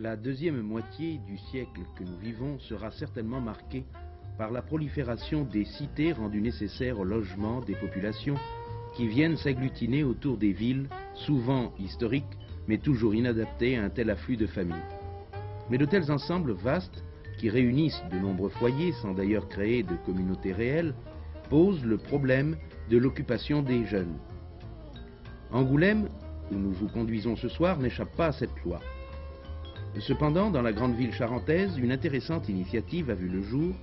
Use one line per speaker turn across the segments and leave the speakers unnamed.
La deuxième moitié du siècle que nous vivons sera certainement marquée par la prolifération des cités rendues nécessaires au logement des populations qui viennent s'agglutiner autour des villes, souvent historiques, mais toujours inadaptées à un tel afflux de familles. Mais de tels ensembles vastes, qui réunissent de nombreux foyers sans d'ailleurs créer de communauté réelle, posent le problème de l'occupation des jeunes. Angoulême, où nous vous conduisons ce soir, n'échappe pas à cette loi. Cependant, dans la grande ville charentaise, une intéressante initiative a vu le jour,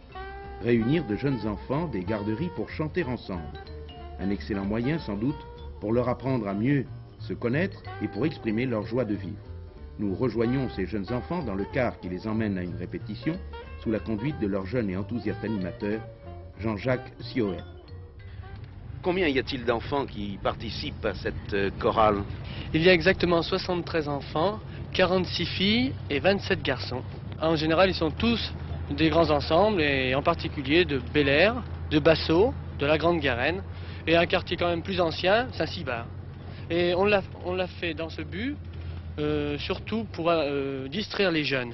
réunir de jeunes enfants des garderies pour chanter ensemble. Un excellent moyen, sans doute, pour leur apprendre à mieux se connaître et pour exprimer leur joie de vivre. Nous rejoignons ces jeunes enfants dans le car qui les emmène à une répétition, sous la conduite de leur jeune et enthousiaste animateur, Jean-Jacques Sioët. Combien y a-t-il d'enfants qui participent à cette chorale?
Il y a exactement 73 enfants, 46 filles et 27 garçons. En général, ils sont tous des grands ensembles, et en particulier de Bel-Air, de Bassot, de la Grande Garenne, et un quartier quand même plus ancien, Saint-Cybard. Et on l'a fait dans ce but, surtout pour distraire les jeunes.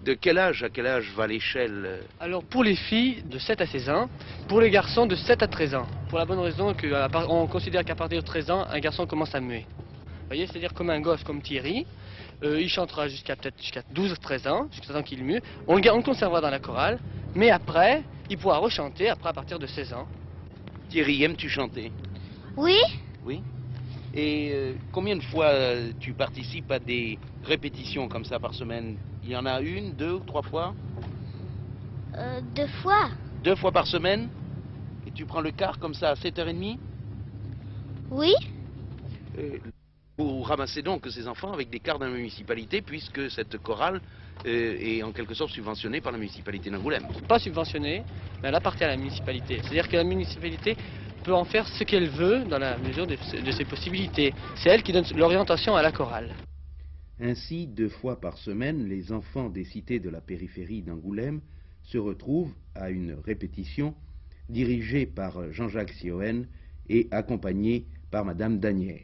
De quel âge à quel âge va l'échelle?
Alors pour les filles, de 7 à 16 ans, pour les garçons, de 7 à 13 ans. Pour la bonne raison qu'on considère qu'à partir de 13 ans, un garçon commence à muer. Vous voyez, c'est-à-dire comme un gosse comme Thierry, il chantera jusqu'à 12-13 ans, jusqu'à temps qu'il mue. On le conservera dans la chorale, mais après, il pourra rechanter après à partir de 16 ans.
Thierry, aimes-tu chanter?
Oui.
Oui. Et combien de fois tu participes à des répétitions comme ça par semaine? Il y en a une, 2 ou 3 fois?
2 fois.
2 fois par semaine? Et tu prends le car comme ça à 7h30?
Oui.
Vous ramassez donc ces enfants avec des cars de la municipalité, puisque cette chorale est en quelque sorte subventionnée par la municipalité d'Angoulême.
Pas subventionnée, mais elle appartient à la municipalité. C'est-à-dire que la municipalité peut en faire ce qu'elle veut dans la mesure de ses possibilités. C'est elle qui donne l'orientation à la chorale.
Ainsi, 2 fois par semaine, les enfants des cités de la périphérie d'Angoulême se retrouvent à une répétition dirigée par Jean-Jacques Sioët et accompagnée par Madame Danière.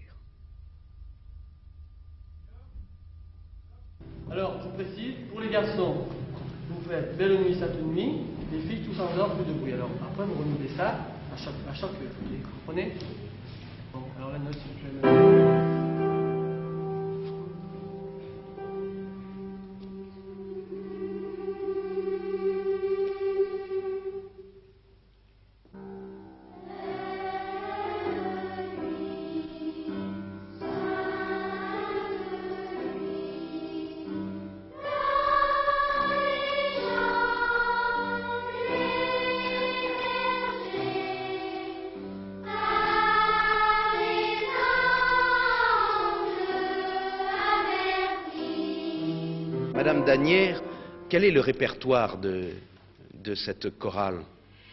Alors, je précise, pour les garçons, vous faites Belle nuit, sainte nuit, les filles tous en dehors, plus de bruit. Alors, après, vous renouvelez ça à chaque vous comprenez? Bon, alors la note, s'il vous plaît.
Madame Danière, quel est le répertoire de cette chorale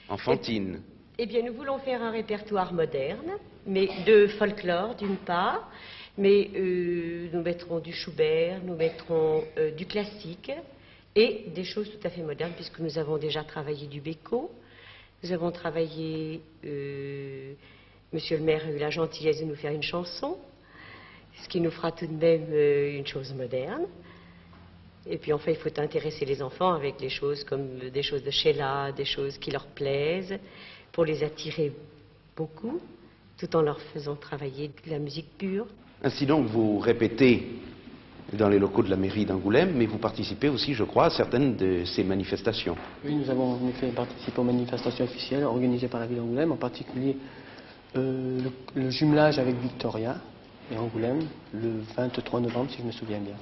enfantine?
Eh bien, nous voulons faire un répertoire moderne, mais de folklore d'une part, mais nous mettrons du Schubert, nous mettrons du classique et des choses tout à fait modernes, puisque nous avons déjà travaillé du Bécaud, nous avons travaillé, Monsieur le maire a eu la gentillesse de nous faire une chanson, ce qui nous fera tout de même une chose moderne. Et puis enfin, il faut intéresser les enfants avec des choses comme des choses de Sheila, des choses qui leur plaisent, pour les attirer beaucoup, tout en leur faisant travailler de la musique pure.
Ainsi donc, vous répétez dans les locaux de la mairie d'Angoulême, mais vous participez aussi, je crois, à certaines de ces manifestations.
Oui, nous avons en effet participé aux manifestations officielles organisées par la ville d'Angoulême, en particulier le jumelage avec Victoria et Angoulême, le 23 novembre, si je me souviens bien.